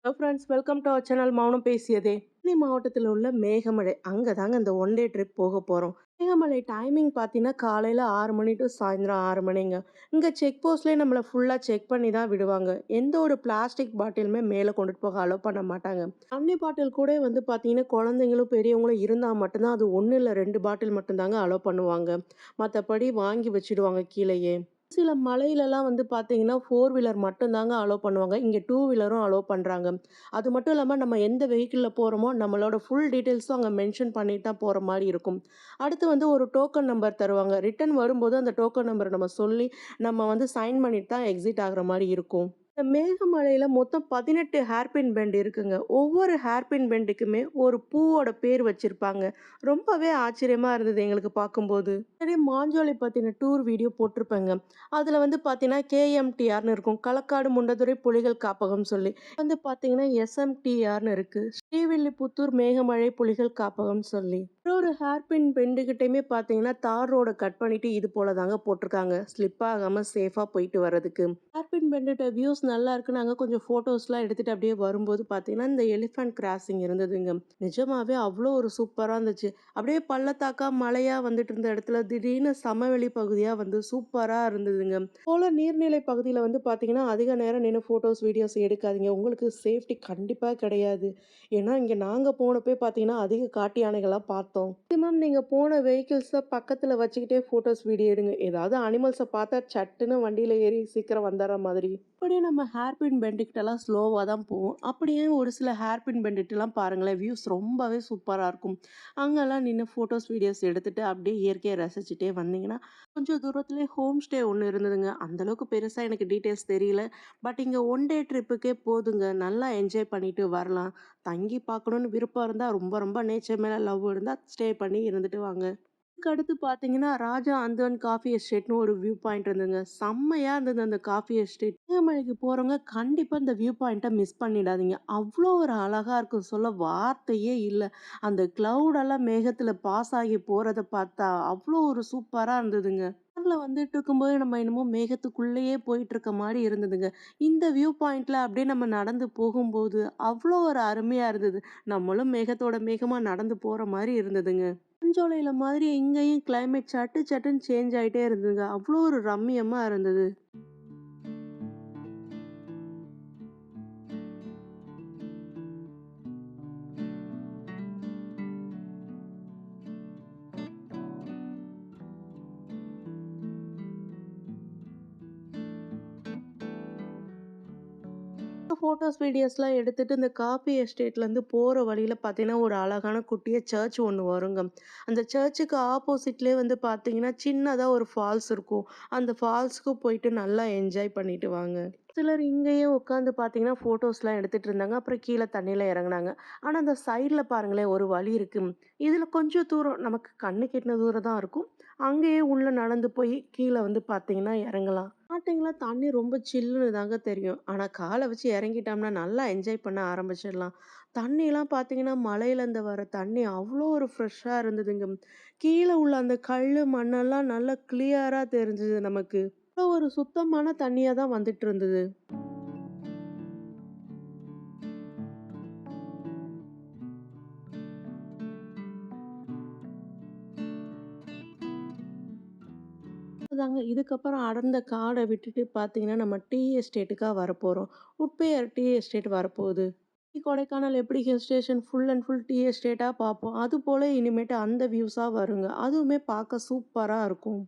Hello friends, welcome to our channel Mounam Pesiyadhe. Theni மாவட்டத்தில் உள்ள மேகமலை அங்கே தாங்க இந்த ஒன் டே ட்ரிப் போக போகிறோம். மேகமலை டைமிங் பார்த்தீங்கன்னா காலையில் 6 மணி டு சாயந்தரம் 6 மணிங்க. இங்கே செக் போஸ்ட்லேயே நம்மளை ஃபுல்லாக செக் பண்ணி தான் விடுவாங்க. எந்த ஒரு பிளாஸ்டிக் பாட்டிலுமே மேலே கொண்டுட்டு போக அலோவ் பண்ண மாட்டாங்க. தண்ணி பாட்டில் கூட வந்து பார்த்தீங்கன்னா குழந்தைங்களும் பெரியவங்களும் இருந்தால் மட்டும்தான் அது ஒன்று இல்லை 2 பாட்டில் மட்டும்தாங்க அலோவ் பண்ணுவாங்க. மற்றபடி வாங்கி வச்சிடுவாங்க கீழேயே. சில மலையிலலாம் வந்து பார்த்தீங்கன்னா, 4 வீலர் மட்டும் தாங்க அலோவ் பண்ணுவாங்க. இங்க 2 வீலரும் அலோவ் பண்றாங்க. அது மட்டும் இல்லாம நம்ம எந்த வெஹிக்கிள்ல போறோமோ, நம்மளோட ஃபுல் டீட்டெயில்ஸும் அங்க மென்ஷன் பண்ணிட்டு தான் போற மாரி இருக்கும். அடுத்து வந்து ஒரு டோக்கன் நம்பர் தருவாங்க. ரிட்டர்ன் வரும்போது அந்த டோக்கன் நம்பர நம்ம சொல்லி, நம்ம வந்து சைன் பண்ணிட்டு தான் எக்ஸிட் ஆகுற மாரி இருக்கும். இந்த மேகமலையில மொத்தம் 18 ஹேர்பின் பெண்ட் இருக்குங்க. ஒவ்வொரு ஹேர்பின் பெண்டுக்குமே ஒரு பூவோட பேர் வச்சிருப்பாங்க. ரொம்பவே ஆச்சரியமா இருந்தது எங்களுக்கு பார்க்கும்போது. சரி, மாஞ்சோலை பத்தின டூர் வீடியோ போட்டிருப்பேங்க. அதுல வந்து பார்த்தீங்கன்னா, கேஎம்டிஆர்ன்னு இருக்கும். களக்காடு முண்டதுறை புலிகள் காப்பகம் சொல்லி. வந்து பார்த்தீங்கன்னா, எஸ்எம்டிஆர்ன்னு இருக்கு. ஸ்ரீவில்லிபுத்தூர் மேகமலை புலிகள் காப்பகம் சொல்லி. ஒரு ஹேர்பின் பெண்டுகிட்டயுமே பார்த்தீங்கன்னா, தார் ரோட கட் பண்ணிட்டு இது போல தாங்க போட்டிருக்காங்க. ஸ்லிப் ஆகாம சேஃபா போயிட்டு வர்றதுக்கு. ஹேர்பின் பெண்டுட்ட வியூஸ் நல்லா இருக்கு. நாங்க கொஞ்சம் ஃபோட்டோஸ்லாம் எடுத்துட்டு அப்படியே வரும்போது பார்த்தீங்கன்னா, இந்த எலிஃபண்ட் கிராசிங் இருந்ததுங்க. நிஜமாவே அவ்வளோ ஒரு சூப்பரா இருந்துச்சு. அப்படியே பள்ளத்தாக்கா, மலையா வந்துட்டு இருந்த இடத்துல திடீர்னு சமவெளி பகுதியா வந்து சூப்பரா இருந்ததுங்க. போல நீர்நிலை பகுதியில வந்து பார்த்தீங்கன்னா, அதிக நேரம் நின்னு ஃபோட்டோஸ், வீடியோஸ் எடுக்காதீங்க. உங்களுக்கு சேஃப்டி கண்டிப்பா கிடையாது. ஏன்னா, இங்க நாங்க போனப்பயே பார்த்தீங்கன்னா, அதிக காட்டு யானைகளா பார்த்தோம். மேக்ஸிமம் நீங்க போன வெஹிக்கிள்ஸ பக்கத்துல வச்சுக்கிட்டே ஃபோட்டோஸ், வீடியோ எடுங்க. ஏதாவது அனிமல்ஸ பார்த்தா சட்டுன்னு வண்டியில ஏறி சீக்கிரம் வந்துர்ற மாதிரி. அப்படியே நம்ம ஹேர்பின் பெண்டுகிட்டலாம் ஸ்லோவா தான் போவோம். அப்படியே ஒரு சில ஹேர்பின் பெண்டுகிட்டலாம் பாருங்களேன், வியூஸ் ரொம்பவே சூப்பரா இருக்கும். அங்கலாம் நின்னு ஃபோட்டோஸ், வீடியோஸ் எடுத்துட்டு அப்படியே இயற்கையை ரசிச்சுட்டே வந்தீங்கன்னா, கொஞ்சம் தூரத்திலேயே ஹோம் ஸ்டே ஒண்ணு இருந்ததுங்க. அந்த அளவுக்கு பெருசா எனக்கு டீட்டெயில்ஸ் தெரியல. பட் இங்க ஒன் டே ட்ரிப்புக்கே போதுங்க. நல்லா என்ஜாய் பண்ணிட்டு வரலாம். தங்கி பார்க்கணும்னு விருப்பம் இருந்தா, ரொம்ப ரொம்ப நேச்சர் மேல லவ் இருந்தா ஸ்டே பண்ணி இருந்துட்டு வாங்க. அதுக்கு அடுத்து பார்த்தீங்கன்னா, ராஜா அந்தோன் காஃபி எஸ்டேட்ன்னு ஒரு வியூ பாயிண்ட் இருந்ததுங்க. செம்மையா இருந்தது அந்த காஃபி எஸ்டேட். இமயமலைக்கு போறவங்க கண்டிப்பா இந்த வியூ பாயிண்ட்ட மிஸ் பண்ணிடாதீங்க. அவ்ளோ ஒரு அழகா இருக்கும். சொல்ல வார்த்தையே இல்ல. அந்த கிளவுட் எல்லாம் மேகத்துல பாஸ் ஆகி போறத பார்த்தா அவ்ளோ ஒரு சூப்பரா இருந்ததுங்க. கார்ல வந்துட்டு இருக்கும்போது நம்ம என்னமோ மேகத்துக்குள்ளேயே போயிட்டு இருக்க மாரி இருந்ததுங்க. இந்த வியூ பாயிண்ட்ல அப்படியே நம்ம நடந்து போகும்போது அவ்ளோ ஒரு அருமையா இருந்தது. நம்மளும் மேகத்தோட மேகமா நடந்து போற மாரி இருந்ததுங்க. பூஞ்சோலையில மாதிரி இங்கேயும் கிளைமேட் சட்டு சட்டுன்னு சேஞ்ச் ஆயிட்டே இருந்ததுங்க. அவ்வளோ ஒரு ரம்மியமா இருந்தது. ஃபோட்டோஸ், வீடியோஸ்லாம் எடுத்துட்டு இந்த காஃபி எஸ்டேட்லேருந்து போற வழியில பார்த்தீங்கன்னா, ஒரு அழகான குட்டியா சர்ச் ஒண்ணு வருங்க. அந்த சர்ச்சுக்கு ஆப்போசிட்லயே வந்து பார்த்தீங்கன்னா, சின்னதா ஒரு ஃபால்ஸ் இருக்கும். அந்த ஃபால்ஸ்க்கு போயிட்டு நல்லா என்ஜாய் பண்ணிட்டு வாங்க. சிலர் இங்கேயே உட்காந்து பார்த்தீங்கன்னா, ஃபோட்டோஸ்லாம் எடுத்துட்டு இருந்தாங்க. அப்புறம் கீழ தண்ணீல இறங்குனாங்க. ஆனா, அந்த சைட்ல பாருங்களேன் ஒரு வழி இருக்கு. இதுல கொஞ்சம் தூரம் நமக்கு கண்ணுக்கு எட்டுன தூரம் தான் இருக்கும். அங்கேயே உள்ள நடந்து போய் கீழ வந்து பார்த்தீங்கன்னா இறங்கலாம். ஸ்டார்ட்டிங்ல தண்ணி ரொம்ப சில்லுன்னு தாங்க தெரியும். ஆனா, கால வச்சு இறங்கிட்டோம்னா நல்லா என்ஜாய் பண்ண ஆரம்பிச்சிடலாம். தண்ணிலாம் பார்த்தீங்கன்னா, மலையிலேருந்து வர தண்ணி அவ்வளோ ஒரு ஃப்ரெஷ்ஷா இருந்ததுங்க. கீழ உள்ள அந்த கல்லு, மண்ணெல்லாம் நல்லா கிளியரா தெரிஞ்சது நமக்கு. அவ்வளோ ஒரு சுத்தமான தண்ணியா தான் வந்துட்டு இருந்தது. அதாங்க இதுக்கப்புறம் அடர்ந்த காட விட்டுட்டு பார்த்தீங்கன்னா, நம்ம டீ எஸ்டேட்டுக்கா வரப்போறோம். உட்பையார் டீ எஸ்டேட் வரப்போகுது. கொடைக்கானல் எப்படி hill station full and full tea எஸ்டேட்டா பார்ப்போம். அதுபோல இனிமேட்டு அந்த வியூஸா வருங்க. அதுவுமே பார்க்க சூப்பரா இருக்கும்.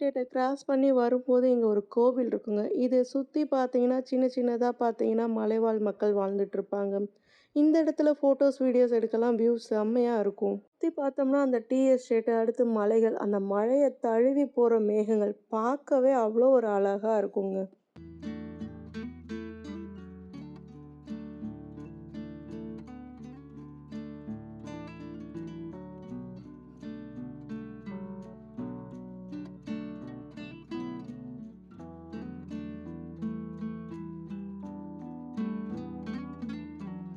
எஸ்டேட்ட கிராஸ் பண்ணி வரும்போது இங்க ஒரு கோவில் இருக்குங்க. இத சுத்தி பார்த்தீங்கன்னா, சின்ன சின்னதா பார்த்தீங்கன்னா, மலைவாழ் மக்கள் வாழ்ந்துட்டு இருப்பாங்க. இந்த இடத்துல ஃபோட்டோஸ், வீடியோஸ் எடுக்கலாம் வியூ செம்மையா இருக்கும். சுத்தி பார்த்தோம்னா, அந்த டீ எஸ்டேட், அடுத்து மலைகள், அந்த மழைய தழுவி போற மேகங்கள் பார்க்கவே அவ்வளோ ஒரு அழகா இருக்குங்க.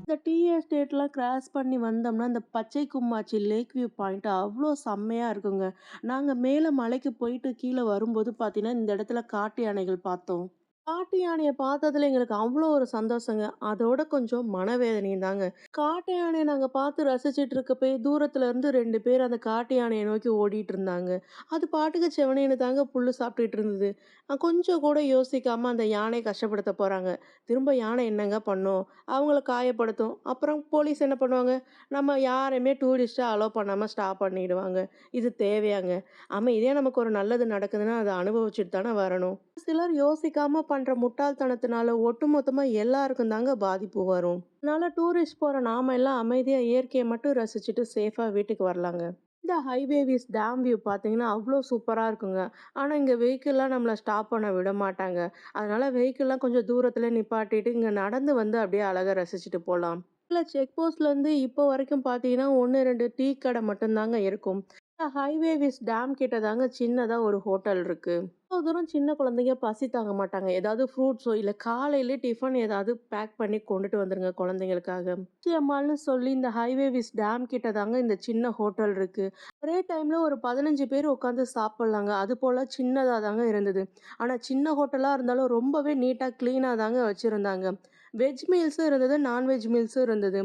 இந்த டீ எஸ்டேட்லாம் கிராஸ் பண்ணி வந்தோம்னா, இந்த பச்சை கும்மாச்சி லேக் வியூ பாயிண்ட் அவ்ளோ செம்மையா இருக்குங்க. நாங்க மேல மலைக்கு போயிட்டு கீழ வரும்போது பார்த்தீங்கன்னா, இந்த இடத்துல காட்டு யானைகள் பார்த்தோம். காட்டு யானைய பார்த்ததுல எங்களுக்கு அவ்ளோ ஒரு சந்தோஷங்க. அதோட கொஞ்சம் மனவேதனையும் தாங்க. காட்டு யானைய நாங்க பார்த்து ரசிச்சுட்டு இருக்கப்பயே, தூரத்துல இருந்து 2 பேர் அந்த காட்டு யானைய நோக்கி ஓடிட்டு இருந்தாங்க. அது பாட்டுக்கு செவனேன்னு தாங்க புல்லு சாப்பிட்டுட்டு இருந்தது. கொஞ்சம் கூட யோசிக்காம அந்த யானைய கஷ்டப்படுத்த போறாங்க. திரும்ப யானை என்னங்க பண்ணும்? அவங்கள காயப்படுத்தும். அப்புறம் போலீஸ் என்ன பண்ணுவாங்க? நம்ம யாரையுமே டூரிஸ்ட்ட அலோ பண்ணாம ஸ்டாப் பண்ணிடுவாங்க. இது தேவையாங்க? அமைதியா நமக்கு ஒரு நல்லது நடக்குதுன்னா, அத அனுபவிச்சுட்டு தானே வரணும். சிலர் யோசிக்காம பண்ற முட்டாள்தனத்தினால ஒட்டுமொத்தமா எல்லாருக்கும் தாங்க பாதிப்பு வரும். அதனால டூரிஸ்ட் போற நாம எல்லாம் அமைதியா இயற்கையை மட்டும் ரசிச்சுட்டு சேஃபா வீட்டுக்கு வரலாங்க. இந்த ஹைவேவிஸ் டேம் வியூ பார்த்தீங்கன்னா, அவ்ளோ சூப்பரா இருக்குங்க. ஆனா, இங்க வெஹிக்கிள்லாம் நம்மள ஸ்டாப் பண்ண விட மாட்டாங்க. அதனால வெஹிக்கிள்லாம் கொஞ்சம் தூரத்தில நிப்பாட்டிட்டு, இங்க நடந்து வந்து அப்படியே அழகா ரசிச்சுட்டு போலாம். இல்ல செக் போஸ்ட்லேருந்து இப்போ வரைக்கும் பார்த்தீங்கன்னா, 1, 2 டீ கடை மட்டும் தாங்க இருக்கும். ஹைவேவிஸ் டேம் கிட்ட தாங்க சின்னதா ஒரு ஹோட்டல் இருக்கு. இவ்வளோ தூரம் சின்ன குழந்தைங்க பசி தாங்க மாட்டாங்க. ஏதாவது ஃப்ரூட்ஸோ, இல்ல காலையிலே டிஃபன் ஏதாவது பேக் பண்ணி கொண்டுட்டு வந்துருங்க குழந்தைங்களுக்காக. அம்மாள்னு சொல்லி இந்த ஹைவேவிஸ் டேம் கிட்ட தாங்க இந்த சின்ன ஹோட்டல் இருக்கு. ஒரே டைம்ல ஒரு 15 பேர் உட்காந்து சாப்பிடலாங்க. அது போல சின்னதா தாங்க இருந்தது. ஆனா சின்ன ஹோட்டலா இருந்தாலும் ரொம்பவே நீட்டா, கிளீனா தாங்க வச்சிருந்தாங்க. வெஜ் மீல்ஸும் இருந்தது, நான்வெஜ் மீல்ஸும் இருந்தது.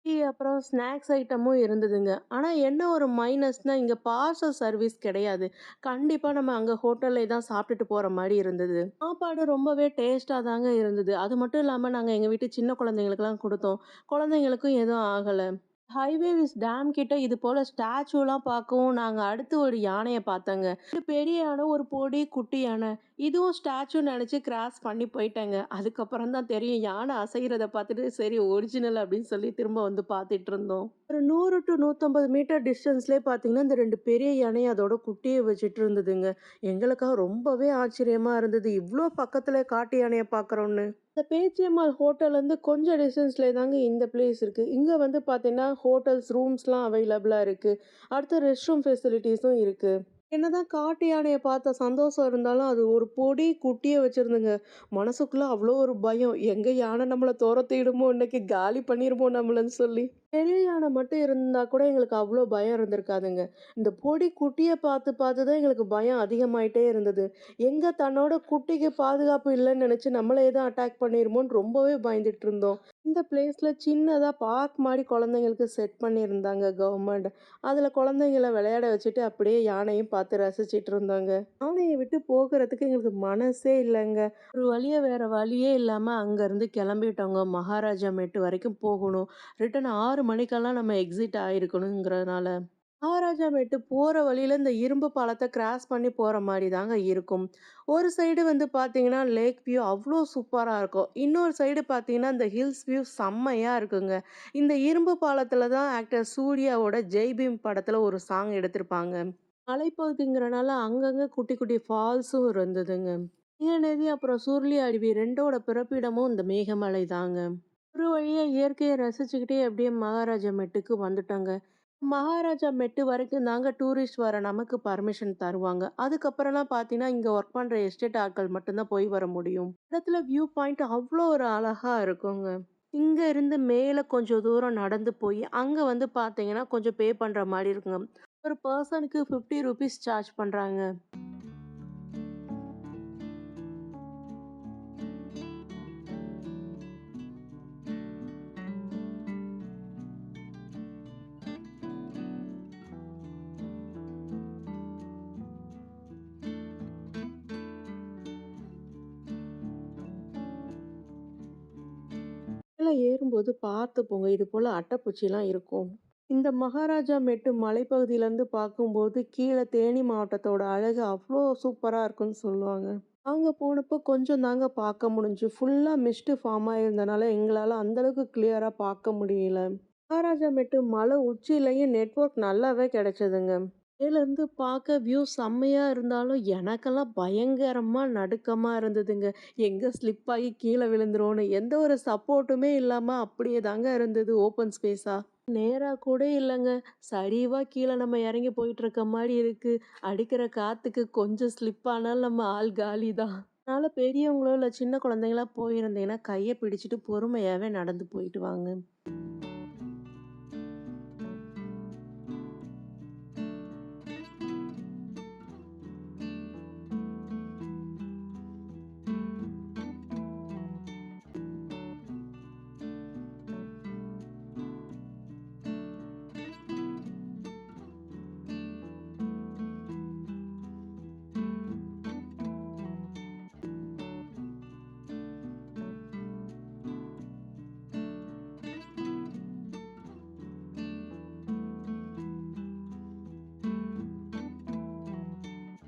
டீ அப்புறம் ஸ்நாக்ஸ் ஐட்டமும் இருந்ததுங்க. ஆனா என்ன ஒரு மைனஸ்னா, இங்க பார்சல் சர்வீஸ் கிடையாது. கண்டிப்பா நம்ம அங்க ஹோட்டல்லே தான் சாப்பிட்டுட்டு போற மாரி இருந்தது. சாப்பாடு ரொம்பவே டேஸ்ட்டா தாங்க இருந்தது. அது மட்டும் இல்லாம நாங்க எங்க வீட்டு சின்ன குழந்தைங்களுக்கெல்லாம் குடுத்தோம். குழந்தைங்களுக்கும் எதுவும் ஆகல. ஹைவேவிஸ் டேம் கிட்ட இது போல ஸ்டாச்சூலாம் பார்க்கவும், நாங்க அடுத்து ஒரு யானைய பார்த்தோங்க. இது பெரிய யானை, ஒரு பொடி குட்டி யானை. இதுவும் ஸ்டாச்சூ நெனச்சு கிராஸ் பண்ணி போயிட்டேங்க. அதுக்கப்புறம் தான் தெரியும் யானை அசைறத பார்த்துட்டு, சரி ஒரிஜினல் அப்படின்னு சொல்லி திரும்ப வந்து பார்த்துட்டு இருந்தோம். ஒரு 100 டூ 150 மீட்டர் டிஸ்டன்ஸ்லயே பார்த்தீங்கன்னா, இந்த 2 பெரிய யானை அதோட குட்டிய வச்சுட்டு இருந்ததுங்க. எங்களுக்கா ரொம்பவே ஆச்சரியமா இருந்தது. இவ்ளோ பக்கத்துல காட்டு யானைய பார்க்குறோம்னு. இந்த பேச்சியம்மாள் ஹோட்டல்லேருந்து கொஞ்சம் டிஸ்டன்ஸ்லயே தாங்க இந்த பிளேஸ் இருக்கு. இங்க வந்து பார்த்தீங்கன்னா, ஹோட்டல்ஸ், ரூம்ஸ்லாம் அவைலபிளா இருக்கு. அடுத்து ரெஸ்ட் ரூம் ஃபெசிலிட்டீஸும் இருக்கு. என்னதான் காட்டு யானைய பார்த்த சந்தோஷம் இருந்தாலும், அது ஒரு பொடி குட்டிய வச்சிருந்துங்க. மனசுக்குள்ள அவ்ளோ ஒரு பயம். எங்க யானை நம்மள தொரத்திடுமோ, இன்னைக்கு காலி பண்ணிருமோ நம்மளன்னு சொல்லி. பெரிய யானை மட்டும் இருந்தா கூட எங்களுக்கு அவ்ளோ பயம் இருந்திருக்காதுங்க. இந்த பொடி குட்டிய பார்த்து பார்த்து தான் எங்களுக்கு பயம் அதிகமாயிட்டே இருந்தது. எங்க தன்னோட குட்டிக்கு பாதுகாப்பு இல்லன்னு நெனச்சு நம்மள எதுவும் அட்டாக் பண்ணிருமோன்னு ரொம்பவே பயந்துட்டு இருந்தோம். இந்த பிளேஸ்ல சின்னதா பார்க் மாரி குழந்தைங்களுக்கு செட் பண்ணியிருந்தாங்க கவர்மெண்ட். அதுல குழந்தைங்கள விளையாட வச்சுட்டு அப்படியே யானையும் பார்த்து ரசிச்சுட்டு இருந்தோங்க. யானைய விட்டு போகுறதுக்கு எங்களுக்கு மனசே இல்லங்க. ஒரு வழியா வேற வழியே இல்லாம அங்கருந்து கிளம்பிட்டோங்க. மகாராஜா மெட்டு வரைக்கும் போகணும். ரிட்டர்ன் 6 மணிக்கெல்லாம் நம்ம எக்ஸிட் ஆயிருக்கணுங்கிறதுனால. மகாராஜாமேட்டு போற வழியில இந்த இரும்பு பாலத்த கிராஸ் பண்ணி போற மாரி தாங்க இருக்கும். ஒரு சைடு வந்து பார்த்தீங்கன்னா, லேக் வியூ அவ்ளோ சூப்பரா இருக்கும். இன்னொரு சைடு பார்த்தீங்கன்னா, இந்த ஹில்ஸ் வியூ செம்மையா இருக்குங்க. இந்த இரும்பு பாலத்துல தான் ஆக்டர் சூர்யாவோட ஜெய் பீம் படத்துல ஒரு சாங் எடுத்திருப்பாங்க. மலைப்பகுதிங்கிறனால அங்கங்க குட்டி குட்டி ஃபால்ஸும் இருந்ததுங்க. நீலநதி அப்புறம் சுருளி அருவி 2ஓட பிறப்பிடமும் இந்த மேகமலை தாங்க. ஒரு வழியா இயற்கையை ரசிச்சுக்கிட்டே அப்படியே மகாராஜா மெட்டுக்கு வந்துட்டோங்க. மகாராஜா மெட்டு வரைக்கும் தாங்க டூரிஸ்ட் வர நமக்கு பர்மிஷன் தருவாங்க. அதுக்கப்புறம்லாம் பார்த்தீங்கன்னா, இங்க ஒர்க் பண்ற எஸ்டேட் ஆட்கள் மட்டும்தான் போய் வர முடியும். இடத்துல வியூ பாயிண்ட் அவ்வளோ ஒரு அழகா இருக்குங்க. இங்க இருந்து மேல கொஞ்சம் தூரம் நடந்து போய், அங்க வந்து பார்த்தீங்கன்னா, கொஞ்சம் பே பண்ற மாரி இருக்குங்க. ஒரு பெர்சனுக்கு ₹50 சார்ஜ் பண்றாங்க. மேல ஏறும்போது பார்த்து போங்க. இது போல அட்டைப்பூச்சிலாம் இருக்கும். இந்த மகாராஜா மெட்டு மலைப்பகுதியிலேருந்து பார்க்கும்போது கீழே தேனி மாவட்டத்தோட அழகு அவ்வளோ சூப்பரா இருக்குன்னு சொல்லுவாங்க. நாங்க போனப்போ கொஞ்சம் தாங்க பார்க்க முடிஞ்சுச்சு. ஃபுல்லா மிஸ்ட் ஃபார்ம் ஆயிருந்தனால எங்களால அந்த அளவுக்கு கிளியரா பார்க்க முடியல. மகாராஜா மெட்டு மலை உச்சியிலயும் நெட்வொர்க் நல்லாவே கிடைச்சதுங்க. மேலேருந்து பார்க்க வியூ செம்மையா இருந்தாலும் எனக்கெல்லாம் பயங்கரமா நடுக்கமா இருந்ததுங்க. எங்க ஸ்லிப் ஆகி கீழ விழுந்துருவோன்னு. எந்த ஒரு சப்போர்ட்டுமே இல்லாம அப்படியே தாங்க இருந்தது ஓப்பன் ஸ்பேஸா. நேரா கூட இல்லங்க. சரிவா கீழ நம்ம இறங்கி போயிட்டுருக்க மாரி இருக்கு. அடிக்கிற காத்துக்கு கொஞ்சம் ஸ்லிப் ஆனாலும் நம்ம ஆள் காலி தான். அதனால பெரியவங்களோ இல்ல சின்ன குழந்தைங்களா போயிருந்தீங்கன்னா, கைய பிடிச்சுட்டு பொறுமையாவே நடந்து போயிட்டு வாங்க.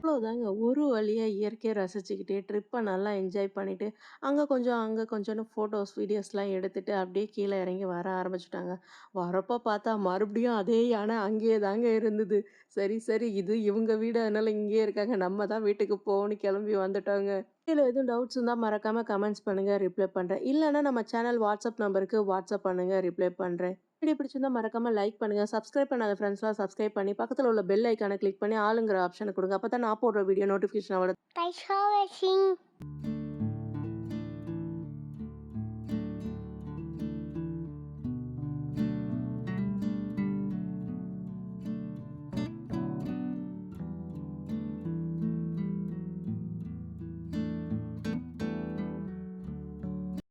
அவ்வளோதாங்க. ஒரு வழியா இயற்கைய ரசிச்சுக்கிட்டே ட்ரிப்ப நல்லா என்ஜாய் பண்ணிட்டு, அங்க கொஞ்சம், அங்க கொஞ்சம்னு ஃபோட்டோஸ், வீடியோஸ்லாம் எடுத்துட்டு அப்படியே கீழ இறங்கி வர ஆரம்பிச்சுட்டாங்க. வரப்போ பார்த்தா மறுபடியும் அதே யானை அங்கேயே தாங்க இருந்தது. சரி, சரி இது இவங்க வீடு அதனால இங்கேயே இருக்காங்க. நம்ம தான் வீட்டுக்கு போவோம்னு கிளம்பி வந்துட்டோங்க. கீழ எதுவும் டவுட்ஸ் இருந்தா மறக்காம கமெண்ட்ஸ் பண்ணுங்க. ரிப்ளை பண்றேன். இல்லன்னா நம்ம சேனல் வாட்ஸ்அப் நம்பருக்கு வாட்ஸ்அப் பண்ணுங்க. ரிப்ளை பண்றேன். வீடியோ பிடிச்சிருந்தா மறக்காம லைக் பண்ணுங்க. சப்ஸ்கிரைப் பண்ணாத ஃப்ரெண்ட்ஸ்லாம் சப்ஸ்கிரைப் பண்ணி, பக்கத்துல உள்ள பெல் ஐகான கிளிக் பண்ணி ஆளுங்கிற ஆப்ஷன குடுங்க. அப்பதான் நான் போடுற வீடியோ நோட்டிஃபிகேஷன் வரும். Thanks for watching.